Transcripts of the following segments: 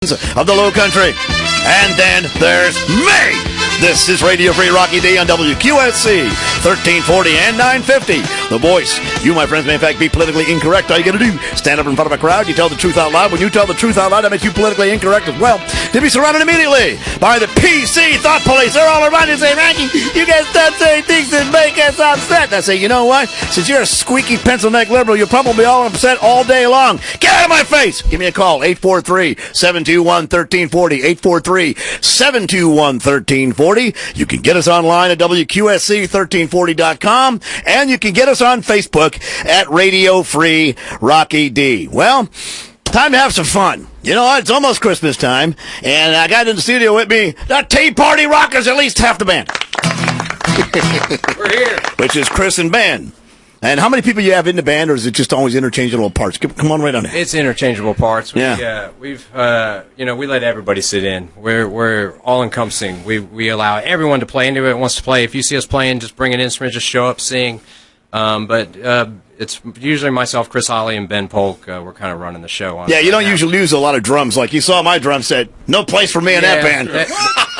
of the Low Country. And then there's me. This is Radio Free Rocky D on WQSC 1340 and 950. The voice. You, my friends, may in fact be politically incorrect. All you got to do, stand up in front of a crowd. You tell the truth out loud. When you tell the truth out loud, that makes you politically incorrect as well. You'll be surrounded immediately by the PC Thought Police. They're all around you saying, Rocky, you guys stop saying things that make us upset. And I say, you know what? Since you're a squeaky pencil neck liberal, you'll probably be all upset all day long. Get out of my face. Give me a call, 843-721-1340, 843-721-1340. You can get us online at WQSC1340.com, and you can get us on Facebook at Radio Free Rocky D. Well, time to have some fun. You know, it's almost Christmas time, and I got in the studio with me the Tea Party Rockers, at least half the band. We're here. Which is Chris and Ben. And how many people you have in the band, or is it just always interchangeable parts? Come on right on there. It's interchangeable parts. We let everybody sit in. We're all-encompassing. We allow everyone to play into it, wants to play. If you see us playing, just bring an instrument, just show up, sing. But it's usually myself, Chris Holly, and Ben Polk. We're kind of running the show. You don't usually use a lot of drums. Like you saw my drum set, no place for me in that band.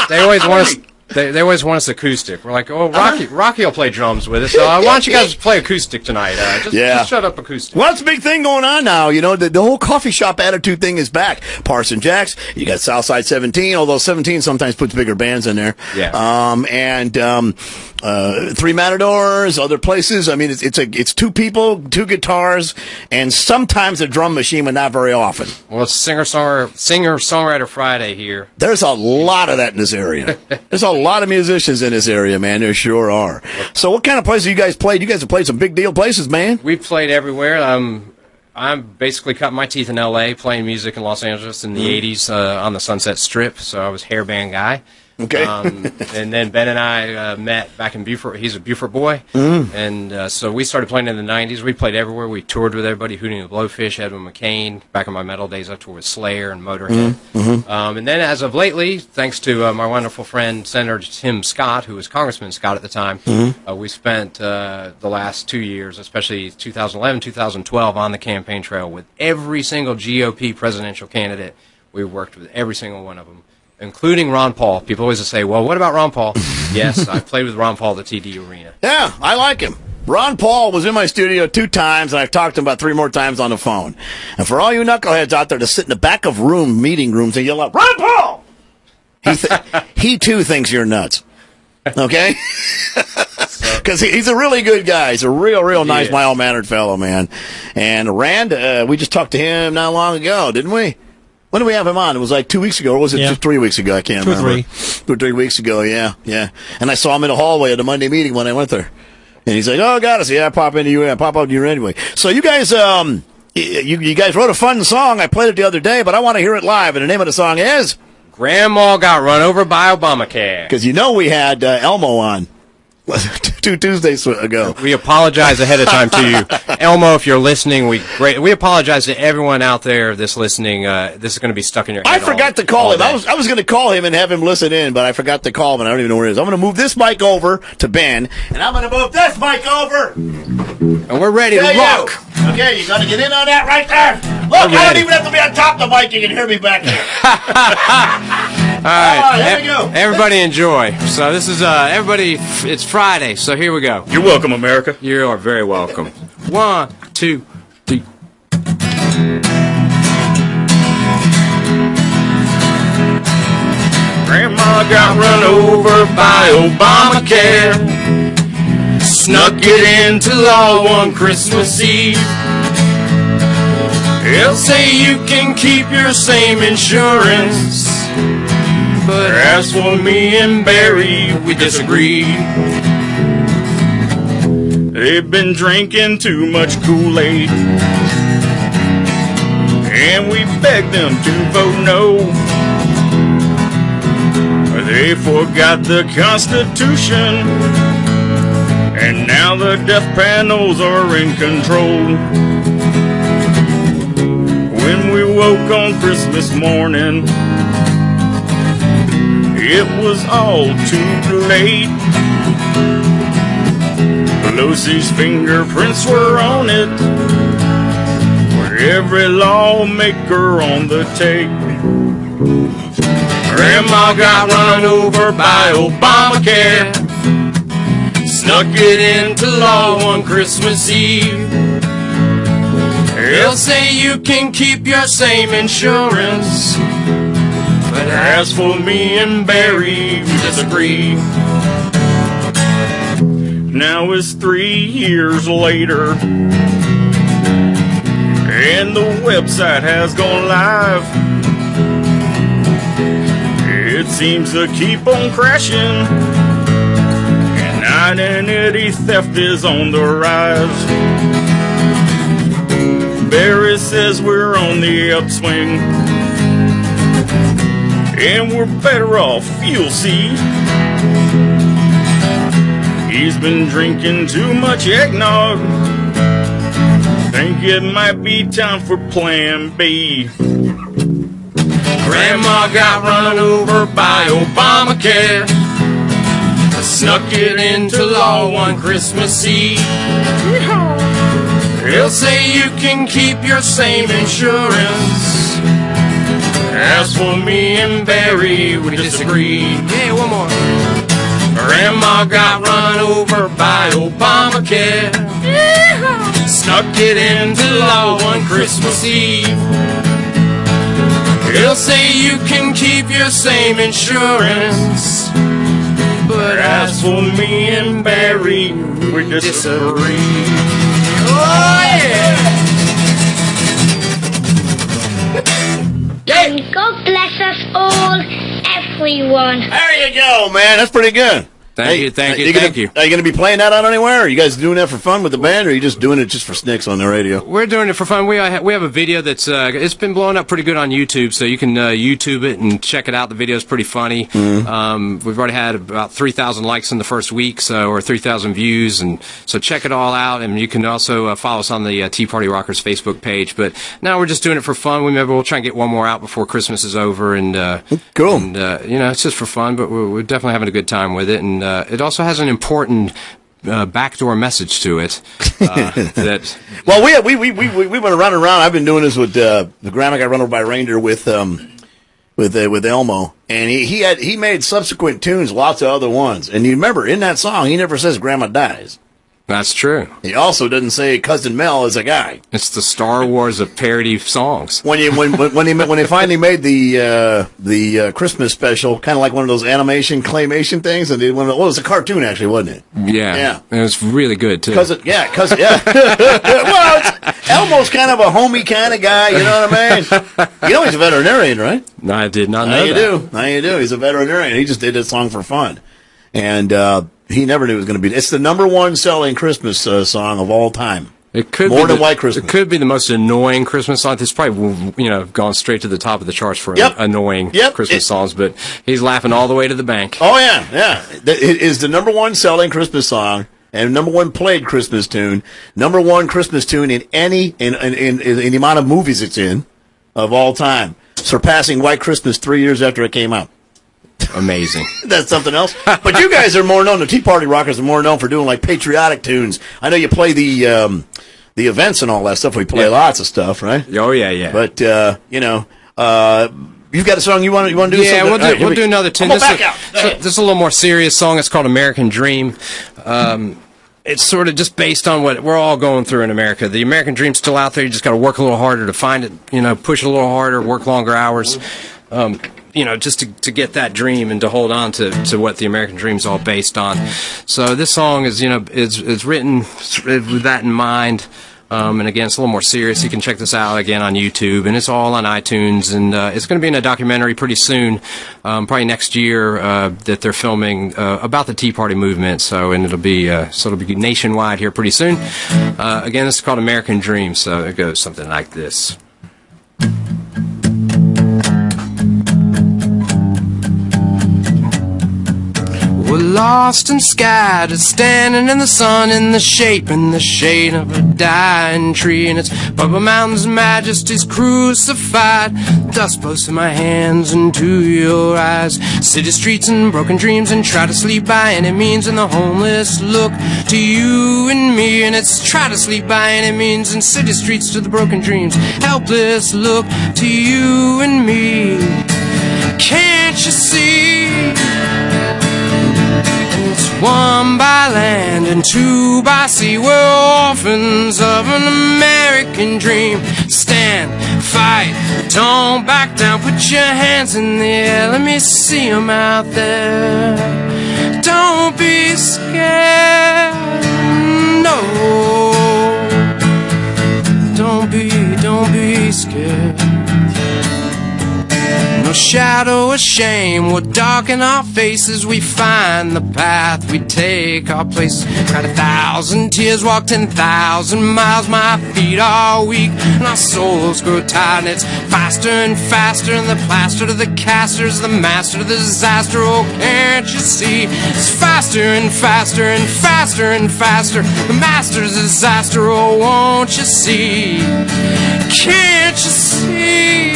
They always want us. They always want us acoustic. We're like, oh, Rocky will play drums with us. So why don't you guys play acoustic tonight? Just shut up acoustic. Well, that's a big thing going on now. You know, the whole coffee shop attitude thing is back. Parson Jacks, you got Southside 17, although 17 sometimes puts bigger bands in there. Yeah. Three Matadors, other places. I mean, it's two people, two guitars, and sometimes a drum machine, but not very often. Well, it's Singer-Songwriter Friday here. There's a lot of that in this area. There's a lot of musicians in this area, man. There sure are. So what kind of places you guys played? You guys have played some big deal places, man. We've played everywhere. I'm basically cut my teeth in L.A. playing music in Los Angeles in the 80s on the Sunset Strip, so I was hairband guy. Okay. And then Ben and I met back in Beaufort. He's a Beaufort boy. And so we started playing in the 90s. We played everywhere. We toured with everybody, Hootie and the Blowfish, Edwin McCain. Back in my metal days, I toured with Slayer and Motorhead. And then as of lately, thanks to my wonderful friend, Senator Tim Scott, who was Congressman Scott at the time, we spent the last 2 years, especially 2011, 2012, on the campaign trail with every single GOP presidential candidate. We worked with every single one of them, including Ron Paul. People always say, well, what about Ron Paul? Yes, I've played with Ron Paul at the TD Arena. Yeah, I like him. Ron Paul was in my studio 2 times, and I've talked to him about 3 more times on the phone. And for all you knuckleheads out there to sit in the back of meeting rooms and yell out, Ron Paul! He too thinks you're nuts. Okay? Because he's a really good guy. He's a real nice, mild-mannered fellow, man. And Rand, we just talked to him not long ago, didn't we? When did we have him on? It was like 2 weeks ago, or was it just 3 weeks ago? I can't remember. 2 or 3 weeks ago, yeah. And I saw him in the hallway at the Monday meeting when I went there. And he's like, oh, got us. Yeah, I pop up to you anyway. So you guys, you guys wrote a fun song. I played it the other day, but I want to hear it live. And the name of the song is? Grandma Got Run Over by Obamacare. Because you know we had Elmo on 2 Tuesdays ago. We apologize ahead of time to you. Elmo, if you're listening, we apologize to everyone out there that's listening. This is going to be stuck in your head. I forgot to call him. I was going to call him and have him listen in, but I forgot to call him, and I don't even know where it is. I'm going to move this mic over to Ben, and I'm going to move this mic over. And we're ready to rock. Okay, you got to get in on that right there. Look, I don't even have to be on top of the mic. You can hear me back here. All right, here we go. Everybody enjoy. So this is, everybody, it's Friday, so here we go. You're welcome, America. You are very welcome. 1, 2, 3. Grandma got run over by Obamacare. Snuck it into law one Christmas Eve. They'll say you can keep your same insurance, but as for me and Barry, we disagree. They've been drinking too much Kool-Aid, and we begged them to vote no. They forgot the Constitution, and now the death panels are in control. When we woke on Christmas morning, it was all too late. Pelosi's fingerprints were on it, for every lawmaker on the tape. Grandma got run over by Obamacare. Snuck it into law on Christmas Eve. They'll say you can keep your same insurance, but as for me and Barry, we disagree. Now it's 3 years later, and the website has gone live. It seems to keep on crashing, and identity theft is on the rise. Barry says we're on the upswing, and we're better off, you'll see. He's been drinking too much eggnog. Think it might be time for Plan B. Grandma got run over by Obamacare. Snuck it into law on Christmas Eve. They'll say you can keep your same insurance. As for me and Barry, we disagree. Yeah, one more. Grandma got run over by Obamacare. Snuck it into law on Christmas Eve. They'll say you can keep your same insurance, but as for me and Barry, we disagree. Oh yeah! And God bless us all, everyone. There you go, man. That's pretty good. Thank you. Are you going to be playing that out anywhere? Are you guys doing that for fun with the band, or are you just doing it just for snicks on the radio? We're doing it for fun. We have a video that's it's been blowing up pretty good on YouTube, so you can YouTube it and check it out. The video's pretty funny. Mm-hmm. We've already had about 3,000 likes in the first week, or 3,000 views, and so check it all out. And you can also follow us on the Tea Party Rockers Facebook page. But now we're just doing it for fun. We'll try and get one more out before Christmas is over, and cool. And it's just for fun, but we're definitely having a good time with it, and it also has an important backdoor message to it. That well, we've been running around. I've been doing this with the Grandma got run over by a reindeer with Elmo, and he made subsequent tunes, lots of other ones. And you remember in that song, he never says Grandma dies. That's true. He also doesn't say Cousin Mel is a guy. It's the Star Wars of parody songs. When they finally made the Christmas special, kind of like one of those animation claymation things, and it was a cartoon actually, wasn't it? Yeah. It was really good too. Well, Elmo's kind of a homey kind of guy. You know what I mean? You know he's a veterinarian, right? No, I did not know that. Now you do. He's a veterinarian. He just did this song for fun, and he never knew it was going to be. It's the #1 selling Christmas song of all time. It could more be than White Christmas. It could be the most annoying Christmas song. It's probably gone straight to the top of the charts for annoying Christmas songs. But he's laughing all the way to the bank. Oh yeah. It is the #1 selling Christmas song and #1 played Christmas tune, #1 Christmas tune in the amount of movies it's in of all time, surpassing White Christmas 3 years after it came out. Amazing. That's something else. But you guys are more known, the Tea Party Rockers are more known for doing like patriotic tunes. I know you play the events and all that stuff. We play lots of stuff, right? Oh yeah. But you've got a song you want to do? Yeah, something? we'll do another tune. This is a little more serious song. It's called American Dream. It's sort of just based on what we're all going through in America. The American dream's still out there. You just got to work a little harder to find it. Push it a little harder, work longer hours. Just to get that dream and to hold on to what the American dream's all based on. So this song is written with that in mind. And again, it's a little more serious. You can check this out again on YouTube, and it's all on iTunes. And it's going to be in a documentary pretty soon, probably next year, that they're filming about the Tea Party movement. So it'll be nationwide here pretty soon. Again, this is called American Dream. So it goes something like this. We're lost and scattered, standing in the sun, in the shape and the shade of a dying tree. And it's Purple Mountain's majesty's crucified, dust blows in my hands and to your eyes. City streets and broken dreams, and try to sleep by any means. And the homeless look to you and me, and it's try to sleep by any means. And city streets to the broken dreams, helpless look to you and me. Can't you see? and 2 by sea. We're orphans of an American dream. Stand, fight, don't back down. Put your hands in the air, let me see 'em out there. Don't be scared, no. Don't be scared. No shadow of shame will darken our faces. We find the path, we take our place. Cried 1,000 tears, walked 10,000 miles. My feet are weak and our souls grow tired. And it's faster and faster, and the plaster to the caster's the master of the disaster. Oh, can't you see? It's faster and faster and faster and faster. The master's disaster. Oh, won't you see? Can't you see?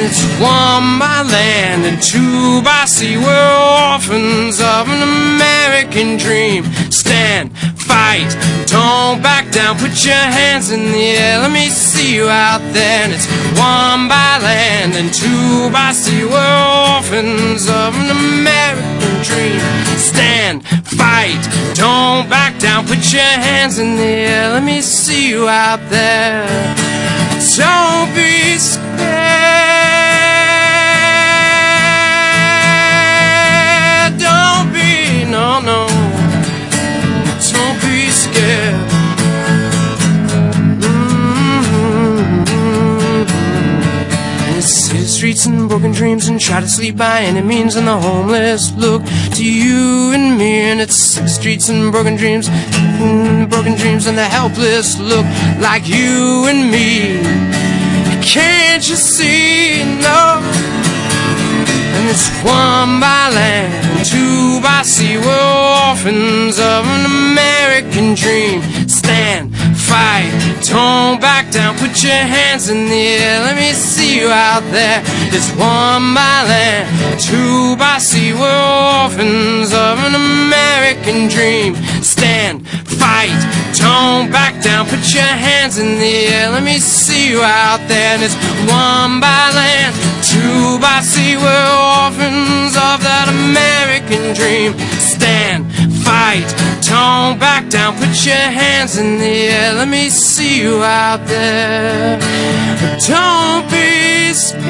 It's 1 by land and 2 by sea. We're orphans of an American dream. Stand, fight, don't back down. Put your hands in the air, let me see you out there. And it's 1 by land and 2 by sea. We're orphans of an American dream. Stand, fight, don't back down. Put your hands in the air, let me see you out there. Don't be scared. No, don't be scared. And it's city streets and broken dreams, and try to sleep by any means, and the homeless look to you and me. And it's city streets and broken dreams, and the helpless look like you and me. Can't you see? No. And it's 1 by land, 2 by sea. We're orphans of an American dream. Stand, fight, don't back down. Put your hands in the air, let me see you out there. It's 1 by land, 2 by sea. We're orphans of an American dream. Stand, fight, don't back down. Put your hands in the air, let me see you out there. And it's 1 by land, 2 by sea. We're orphans of that American dream. Stand, fight, don't back down. Put your hands in the air, let me see you out there. Don't be scared.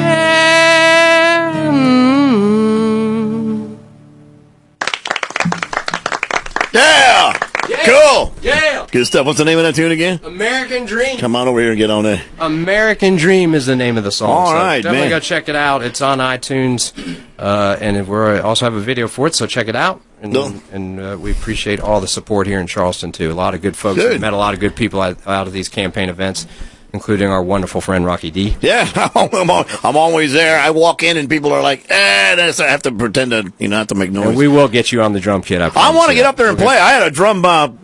Yeah! Yeah. Cool! Yeah! Good stuff. What's the name of that tune again? American Dream. Come on over here and get on there. American Dream is the name of the song. All so right, definitely man. go check it out. It's on iTunes, and we also have a video for it, so check it out. And we appreciate all the support here in Charleston, too. A lot of good folks. Good. We've met a lot of good people out of these campaign events, including our wonderful friend Rocky D. Yeah, I'm always there. I walk in and people are like, I have to pretend to, have to make noise. And we will get you on the drum kit. I want to get up there and play. I had a drum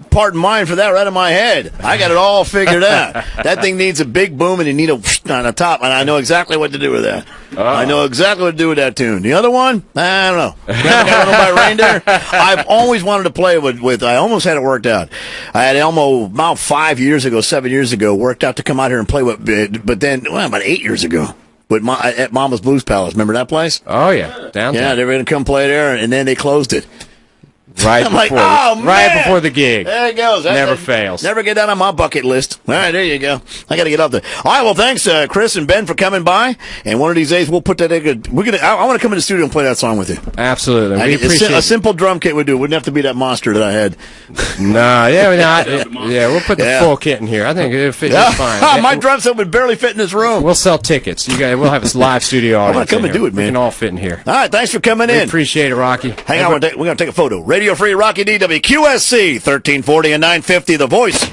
part in mind for that right in my head. I got it all figured out. That thing needs a big boom and you need a whoosh on the top, and I know exactly what to do with that. I know exactly what to do with that tune. The other one, I don't know. Grandma Got Run Over by Reindeer. I've always wanted to play with. I almost had it worked out. I had Elmo about 7 years ago, worked out to come out here and play with, but then about 8 years ago. At Mama's Blues Palace. Remember that place? Oh, yeah. Downtown. Yeah, they were going to come play there, and then they closed it. Right I'm before, like, oh, right man. before the gig. There it goes. Never fails. Never get that on my bucket list. All right, there you go. I got to get up there. All right, well, thanks, Chris and Ben, for coming by. And one of these days, we'll put that in. I want to come in the studio and play that song with you. Absolutely. We appreciate a simple drum kit would do. It wouldn't have to be that monster that I had. We'll put the full kit in here. I think it'll fit just fine. My drum set would barely fit in this room. We'll sell tickets. We'll have a live studio audience. I want to come and do it, man. We can all fit in here. All right, thanks for coming in. We appreciate it, Rocky. Hang on, we're going to take a photo. Radio Free Rocky D, WQSC, 1340 and 950, The Voice.